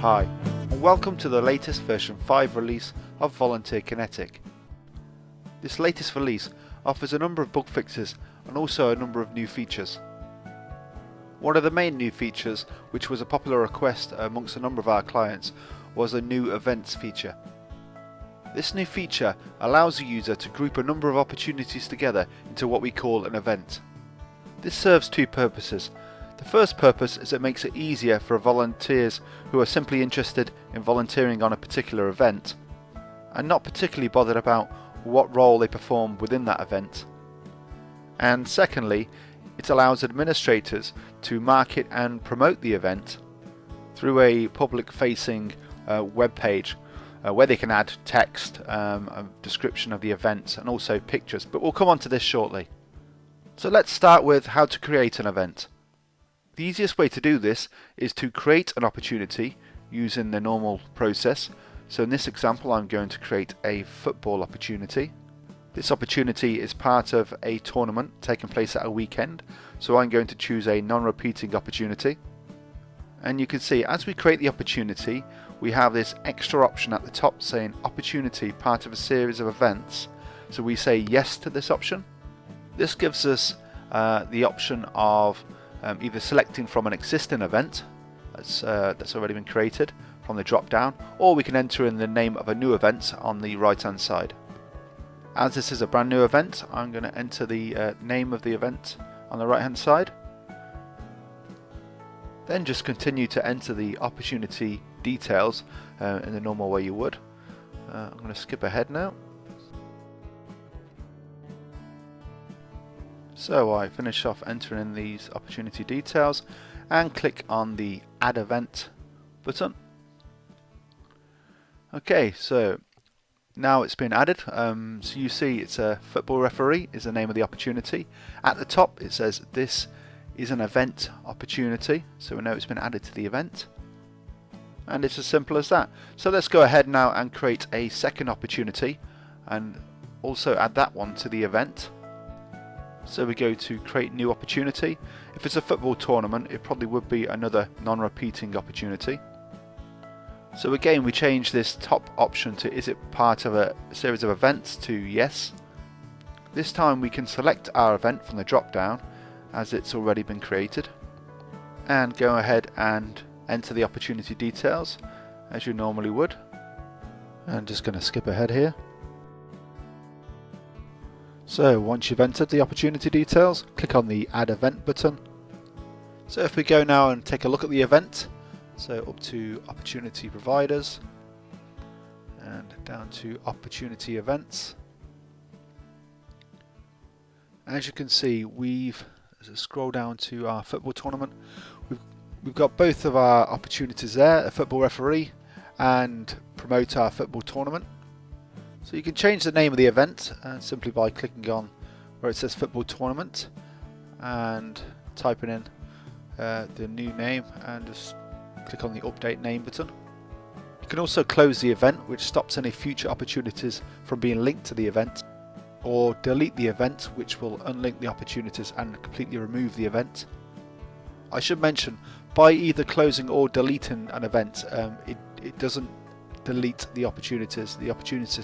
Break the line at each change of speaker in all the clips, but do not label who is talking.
Hi, and welcome to the latest version 5 release of VolunteerKinetic. This latest release offers a number of bug fixes and also a number of new features. One of the main new features, which was a popular request amongst a number of our clients, was a new events feature. This new feature allows the user to group a number of opportunities together into what we call an event. This serves two purposes. The first purpose is it makes it easier for volunteers who are simply interested in volunteering on a particular event and not particularly bothered about what role they perform within that event. And secondly, it allows administrators to market and promote the event through a public-facing web page where they can add text, a description of the event and also pictures, but we'll come on to this shortly. So let's start with how to create an event. The easiest way to do this is to create an opportunity using the normal process. So in this example I'm going to create a football opportunity. This opportunity is part of a tournament taking place at a weekend, so I'm going to choose a non-repeating opportunity. And you can see as we create the opportunity we have this extra option at the top saying opportunity part of a series of events. So we say yes to this option. This gives us the option of either selecting from an existing event that's already been created from the drop down, or we can enter in the name of a new event on the right hand side. As this is a brand new event, I'm going to enter the name of the event on the right hand side. Then just continue to enter the opportunity details in the normal way you would. I'm going to skip ahead now. So I finish off entering in these opportunity details and click on the Add Event button. Okay, so now it's been added. So you see it's a football referee is the name of the opportunity. At the top it says this is an event opportunity, so we know it's been added to the event. And it's as simple as that. So let's go ahead now and create a second opportunity and also add that one to the event. So we go to create new opportunity. If it's a football tournament it probably would be another non-repeating opportunity. So again we change this top option to is it part of a series of events to yes. This time we can select our event from the drop down as it's already been created and go ahead and enter the opportunity details as you normally would. I'm just going to skip ahead here. So once you've entered the opportunity details, click on the Add Event button. So if we go now and take a look at the event, so up to Opportunity Providers and down to Opportunity Events. As you can see, as I scroll down to our football tournament, we've got both of our opportunities there, a football referee and promote our football tournament. So you can change the name of the event simply by clicking on where it says football tournament and typing in the new name and just click on the update name button. You can also close the event, which stops any future opportunities from being linked to the event, or delete the event, which will unlink the opportunities and completely remove the event. I should mention, by either closing or deleting an event, it doesn't delete the opportunities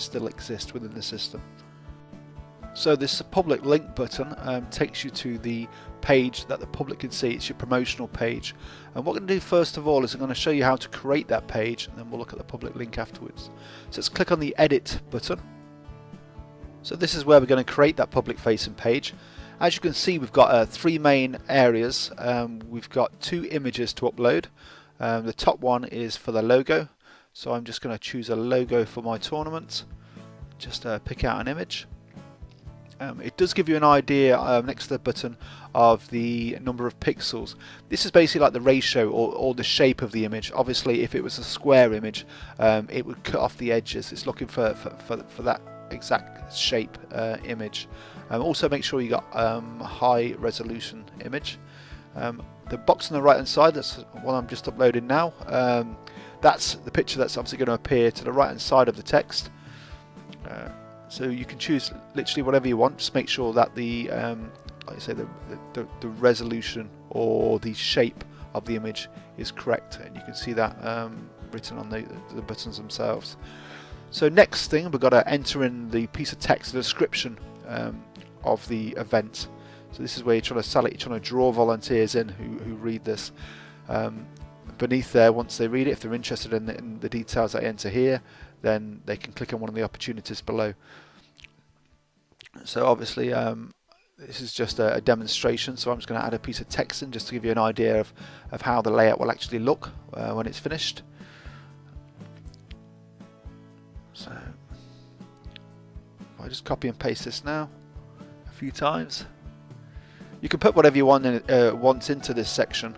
still exist within the system. So this public link button takes you to the page that the public can see. It's your promotional page, and what we're going to do first of all is I'm going to show you how to create that page and then we'll look at the public link afterwards. So let's click on the edit button. So this is where we're going to create that public facing page. As you can see we've got three main areas. We've got two images to upload. The top one is for the logo. So I'm just going to choose a logo for my tournament. Just pick out an image. It does give you an idea next to the button of the number of pixels. This is basically like the ratio or the shape of the image. Obviously if it was a square image it would cut off the edges. It's looking for that exact shape image. Also make sure you got high resolution image. The box on the right hand side, that's what I'm just uploading now. That's the picture that's obviously going to appear to the right hand side of the text. So you can choose literally whatever you want. Just make sure that the like I say, the resolution or the shape of the image is correct, and you can see that written on the buttons themselves. So next thing, we've got to enter in the piece of text, the description of the event. So this is where you're trying to sell it, you're trying to draw volunteers in who read this. Beneath there, once they read it, if they're interested in the details I enter here, then they can click on one of the opportunities below. So obviously this is just a demonstration, so I'm just going to add a piece of text in just to give you an idea of how the layout will actually look when it's finished. So if I just copy and paste this now a few times. You can put whatever you want into this section.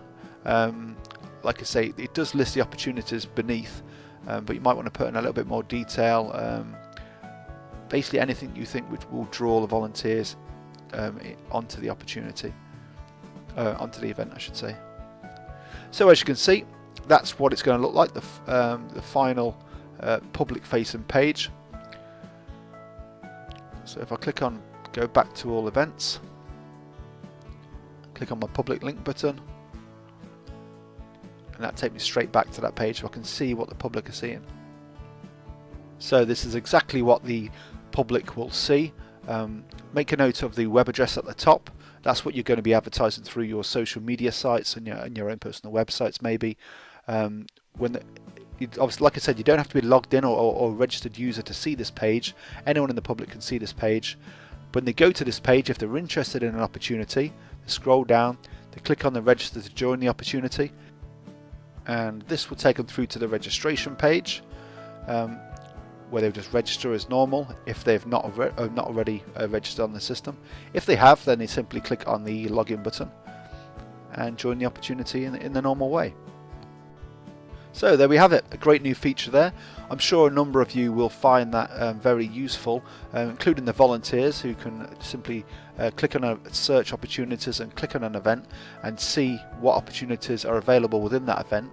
Like I say, it does list the opportunities beneath, but you might want to put in a little bit more detail. Basically anything you think which will draw the volunteers onto the opportunity, onto the event I should say. So as you can see, that's what it's going to look like, the final public facing page. So if I click on go back to all events, click on my public link button, and that takes me straight back to that page so I can see what the public are seeing. So this is exactly what the public will see. Make a note of the web address at the top. That's what you're going to be advertising through your social media sites and your own personal websites maybe. Obviously, like I said, you don't have to be logged in or a registered user to see this page. Anyone in the public can see this page. When they go to this page, if they're interested in an opportunity, they scroll down, they click on the register to join the opportunity, and this will take them through to the registration page, where they'll just register as normal if they've not already registered on the system. If they have, then they simply click on the login button and join the opportunity in the normal way. So there we have it, a great new feature there. I'm sure a number of you will find that very useful, including the volunteers who can simply click on search opportunities and click on an event and see what opportunities are available within that event.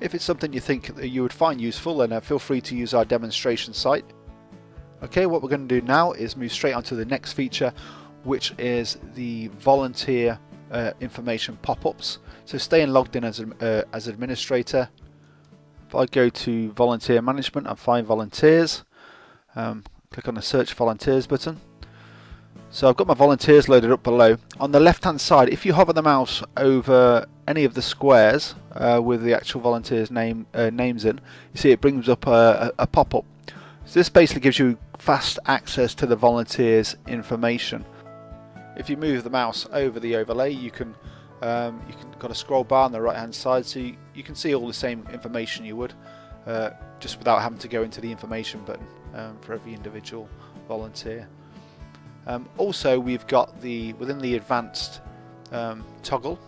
If it's something you think that you would find useful, then feel free to use our demonstration site. Okay, what we're going to do now is move straight on to the next feature, which is the volunteer information pop-ups. So staying logged in as administrator, if I go to volunteer management and find volunteers, click on the search volunteers button. So I've got my volunteers loaded up below. On the left hand side, if you hover the mouse over any of the squares with the actual volunteers names in, you see it brings up a pop-up. So this basically gives you fast access to the volunteers information. If you move the mouse over the overlay, you can got a scroll bar on the right hand side, so you can see all the same information you would, just without having to go into the information button for every individual volunteer. Also, we've got within the advanced toggle,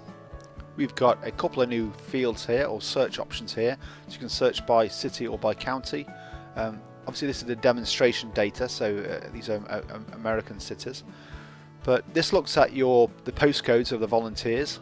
we've got a couple of new fields here, or search options here. So you can search by city or by county. Obviously this is the demonstration data, so these are American cities. But this looks at the postcodes of the volunteers.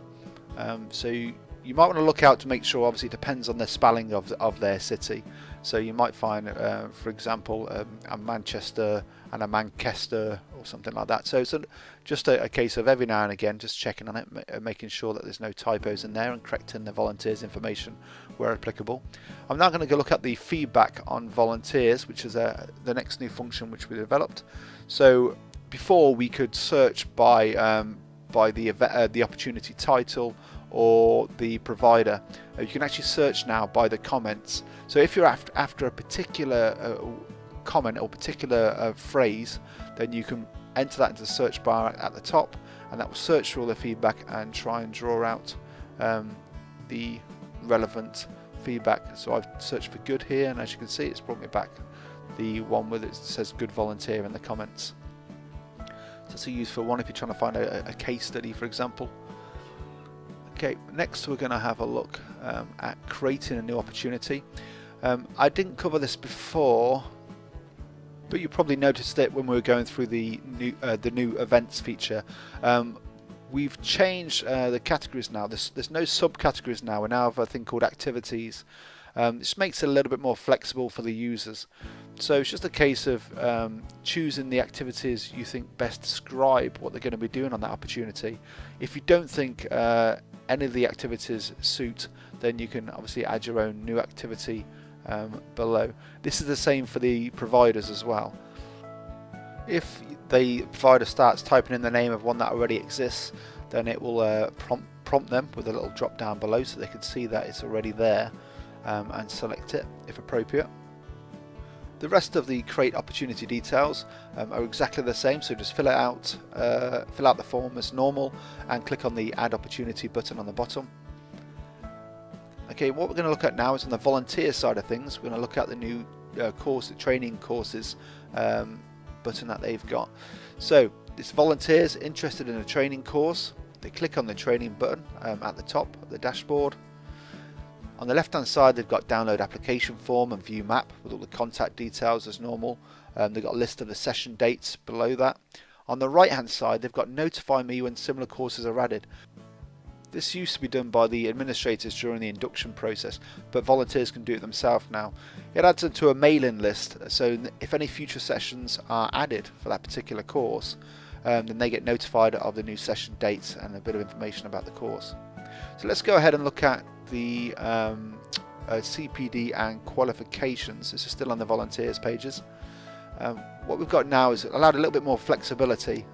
So you might want to look out to make sure, obviously it depends on the spelling of their city. So you might find, for example, a Manchester and a Manchester or something like that. So it's just a case of every now and again just checking on it, making sure that there's no typos in there and correcting the volunteers information where applicable. I'm now going to go look at the feedback on volunteers, which is the next new function which we developed. So before we could search by the opportunity title or the provider. You can actually search now by the comments. So if you're after a particular comment or particular phrase, then you can enter that into the search bar at the top, and that will search through all the feedback and try and draw out the relevant feedback. So I've searched for good here, and as you can see, it's brought me back the one where it says good volunteer in the comments. So that's a useful one if you're trying to find a case study, for example. Okay, next we're going to have a look at creating a new opportunity. I didn't cover this before, but you probably noticed it when we were going through the new events feature. We've changed the categories now. There's no subcategories now. We now have a thing called activities. This makes it a little bit more flexible for the users. So it's just a case of choosing the activities you think best describe what they're going to be doing on that opportunity. If you don't think any of the activities suit, then you can obviously add your own new activity below. This is the same for the providers as well. If the provider starts typing in the name of one that already exists, then it will prompt them with a little drop down below so they can see that it's already there, and select it if appropriate. The rest of the create opportunity details are exactly the same, so just fill out the form as normal and click on the add opportunity button on the bottom. Okay, what we're going to look at now is on the volunteer side of things. We're going to look at the new course, the training courses button that they've got. So it's volunteers interested in a training course. They click on the training button at the top of the dashboard. On the left hand side they've got download application form and view map with all the contact details as normal. They've got a list of the session dates below that. On the right hand side they've got notify me when similar courses are added. This used to be done by the administrators during the induction process, but volunteers can do it themselves now. It adds them to a mailing list, so if any future sessions are added for that particular course, then they get notified of the new session dates and a bit of information about the course. So let's go ahead and look at the CPD and qualifications. This is still on the volunteers pages. What we've got now is allowed a little bit more flexibility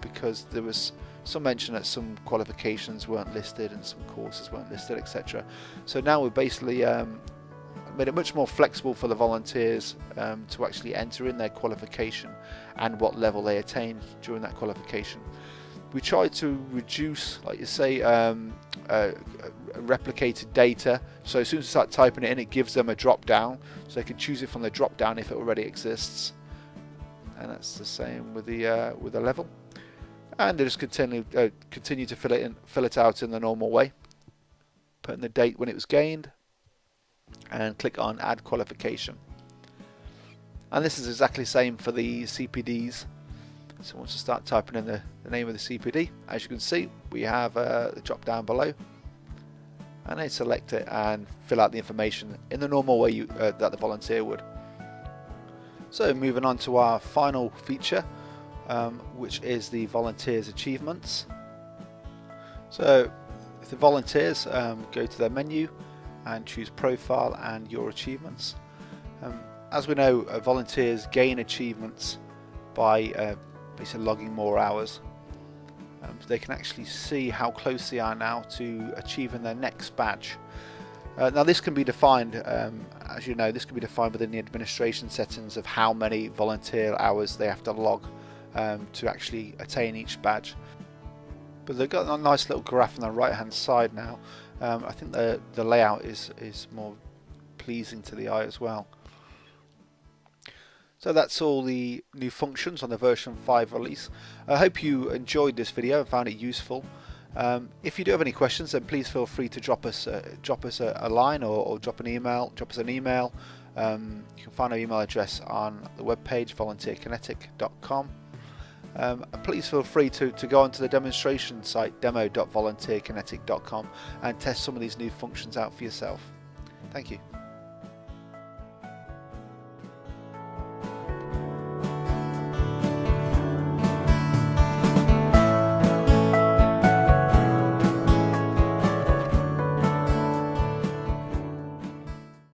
because there was some mention that some qualifications weren't listed and some courses weren't listed, etc. So now we've basically made it much more flexible for the volunteers to actually enter in their qualification and what level they attained during that qualification. We try to reduce, like you say, replicated data, so as soon as you start typing it in, it gives them a drop down, so they can choose it from the drop down if it already exists. And that's the same with the level. And they just continue to fill it out in the normal way. Put in the date when it was gained, and click on add qualification. And this is exactly the same for the CPDs. So once you start typing in the name of the CPD, as you can see, we have the drop down below, and then select it and fill out the information in the normal way that the volunteer would. So moving on to our final feature, which is the volunteers achievements. So if the volunteers go to their menu and choose profile and your achievements. As we know, volunteers gain achievements by basically logging more hours. They can actually see how close they are now to achieving their next badge. Now this can be defined, as you know, this can be defined within the administration settings of how many volunteer hours they have to log to actually attain each badge. But they've got a nice little graph on the right hand side now. I think the layout is more pleasing to the eye as well. So that's all the new functions on the version 5 release. I hope you enjoyed this video and found it useful. If you do have any questions, then please feel free to drop us a line or drop us an email. You can find our email address on the webpage VolunteerKinetic.com. Please feel free to go onto the demonstration site demo.volunteerkinetic.com and test some of these new functions out for yourself. Thank you.